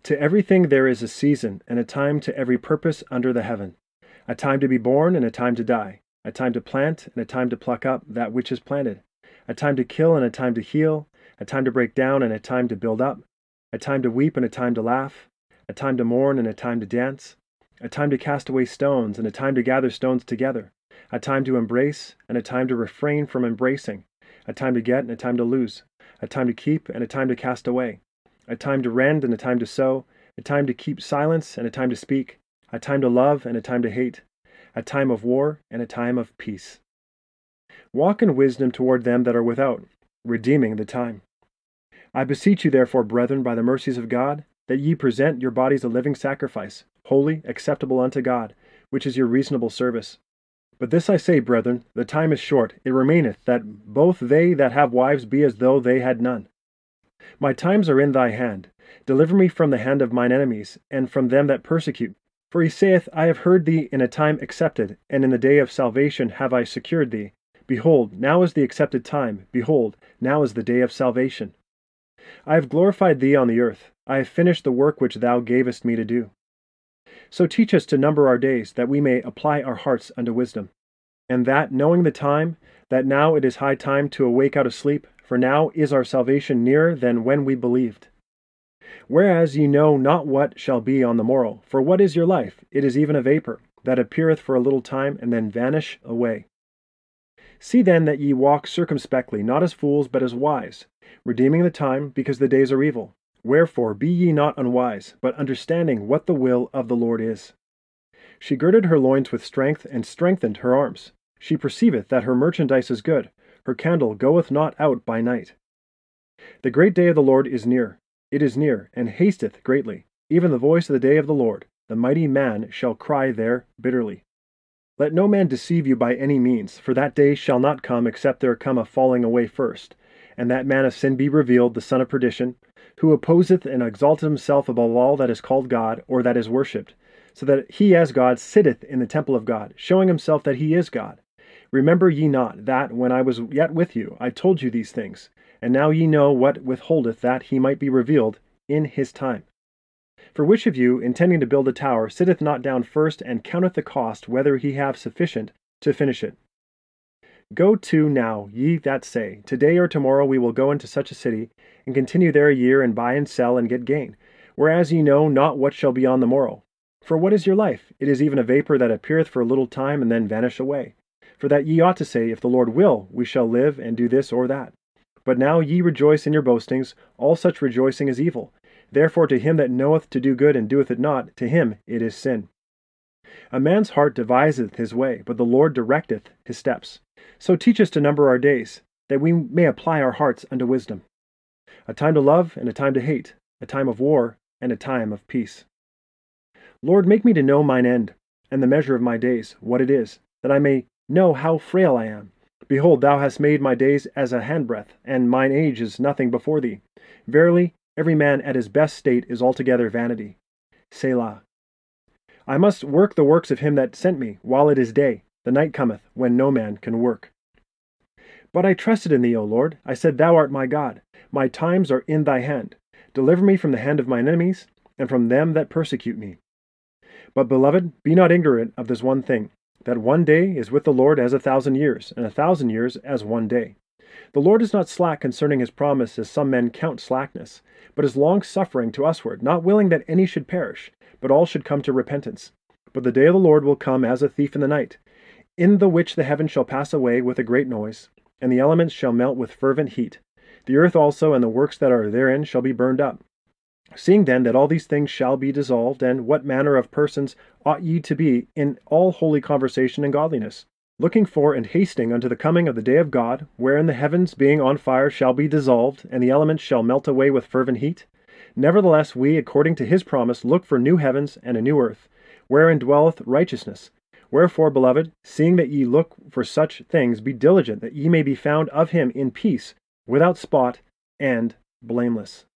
To everything there is a season, and a time to every purpose under the heaven. A time to be born, and a time to die. A time to plant, and a time to pluck up that which is planted. A time to kill, and a time to heal. A time to break down, and a time to build up. A time to weep, and a time to laugh. A time to mourn, and a time to dance. A time to cast away stones, and a time to gather stones together. A time to embrace, and a time to refrain from embracing. A time to get, and a time to lose. A time to keep, and a time to cast away. A time to rend, and a time to sow. A time to keep silence, and a time to speak. A time to love, and a time to hate. A time of war, and a time of peace. Walk in wisdom toward them that are without, redeeming the time. I beseech you therefore, brethren, by the mercies of God, that ye present your bodies a living sacrifice, holy, acceptable unto God, which is your reasonable service. But this I say, brethren, the time is short, it remaineth, that both they that have wives be as though they had none. My times are in thy hand. Deliver me from the hand of mine enemies, and from them that persecute. For he saith, I have heard thee in a time accepted, and in the day of salvation have I secured thee. Behold, now is the accepted time. Behold, now is the day of salvation. I have glorified thee on the earth. I have finished the work which thou gavest me to do. So teach us to number our days, that we may apply our hearts unto wisdom. And that, knowing the time, that now it is high time to awake out of sleep, for now is our salvation nearer than when we believed. Whereas ye know not what shall be on the morrow. For what is your life? It is even a vapor, that appeareth for a little time, and then vanish away. See then that ye walk circumspectly, not as fools, but as wise, redeeming the time, because the days are evil. Wherefore be ye not unwise, but understanding what the will of the Lord is. She girded her loins with strength, and strengthened her arms. She perceiveth that her merchandise is good. Her candle goeth not out by night. The great day of the Lord is near. It is near, and hasteth greatly. Even the voice of the day of the Lord. The mighty man shall cry there bitterly. Let no man deceive you by any means, for that day shall not come except there come a falling away first, and that man of sin be revealed, the son of perdition, who opposeth and exalteth himself above all that is called God, or that is worshipped, so that he as God sitteth in the temple of God, showing himself that he is God. Remember ye not that, when I was yet with you, I told you these things, and now ye know what withholdeth that he might be revealed in his time. For which of you, intending to build a tower, sitteth not down first, and counteth the cost, whether he have sufficient to finish it? Go to now, ye that say, Today or tomorrow we will go into such a city, and continue there a year, and buy and sell, and get gain, whereas ye know not what shall be on the morrow. For what is your life? It is even a vapor that appeareth for a little time, and then vanish away. For that ye ought to say, If the Lord will, we shall live, and do this or that. But now ye rejoice in your boastings. All such rejoicing is evil. Therefore to him that knoweth to do good and doeth it not, to him it is sin. A man's heart deviseth his way, but the Lord directeth his steps. So teach us to number our days, that we may apply our hearts unto wisdom. A time to love, and a time to hate. A time of war, and a time of peace. Lord, make me to know mine end, and the measure of my days, what it is, that I may know how frail I am. Behold, thou hast made my days as a handbreadth, and mine age is nothing before thee. Verily, every man at his best state is altogether vanity. Selah. I must work the works of him that sent me, while it is day. The night cometh, when no man can work. But I trusted in thee, O Lord. I said, Thou art my God. My times are in thy hand. Deliver me from the hand of mine enemies, and from them that persecute me. But, beloved, be not ignorant of this one thing, that one day is with the Lord as 1,000 years, and 1,000 years as one day. The Lord is not slack concerning his promise, as some men count slackness, but is longsuffering to usward, not willing that any should perish, but all should come to repentance. But the day of the Lord will come as a thief in the night, in the which the heavens shall pass away with a great noise, and the elements shall melt with fervent heat. The earth also and the works that are therein shall be burned up. Seeing then that all these things shall be dissolved, and what manner of persons ought ye to be in all holy conversation and godliness, looking for and hasting unto the coming of the day of God, wherein the heavens being on fire shall be dissolved, and the elements shall melt away with fervent heat? Nevertheless we, according to his promise, look for new heavens and a new earth, wherein dwelleth righteousness. Wherefore, beloved, seeing that ye look for such things, be diligent that ye may be found of him in peace, without spot, and blameless.